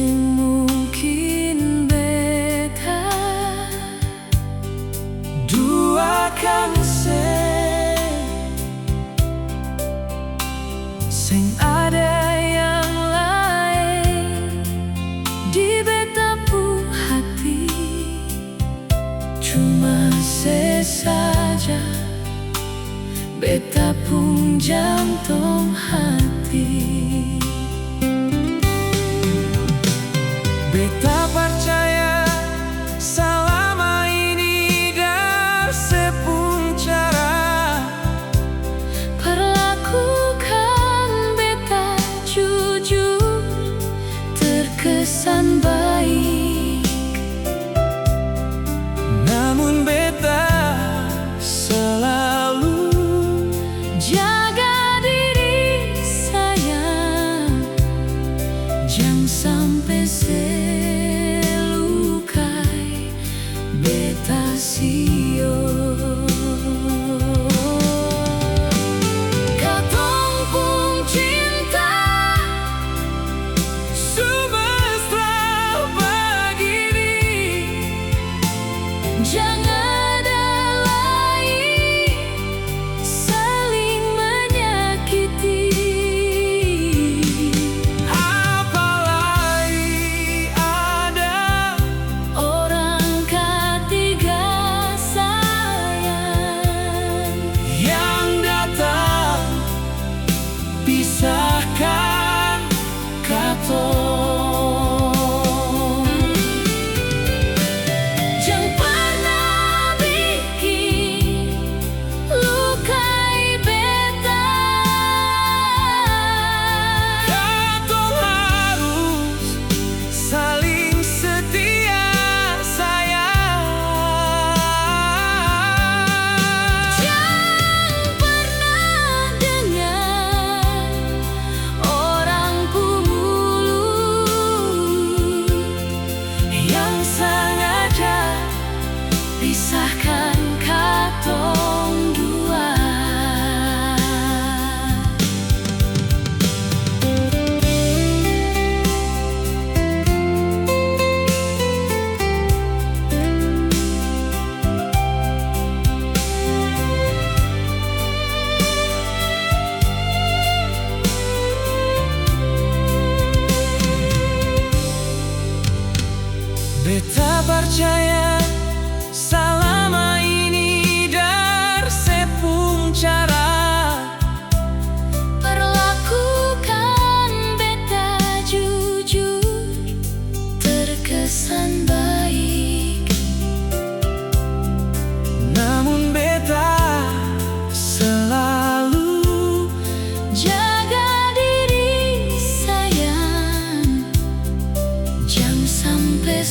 sing mungkin beta duakan sing ada yang lain di beta pu hati, cuma sesaja beta pun jantung hati. Beta percaya selama ini dar sepung cara perlakukan beta jujur, terkesan baik. Namun beta selalu jaga diri sayang, jangan sampai selukai beta sio. Katong pun cinta semesta begini, jangan ada lain saling menyakiti. Apalagi ada orang ketiga sayang yang datang pisahkan katong. Jangan pernah bikin lukai beta. Katong harus saling setia sayang. Jangan pernah dengar orang mulut yang sengaja pisahkan katong dua. Beta percaya selama ini dar sepung cara perlakukan beta jujur, terkesan baik. Namun beta selalu jaga diri sayang, jangan sampai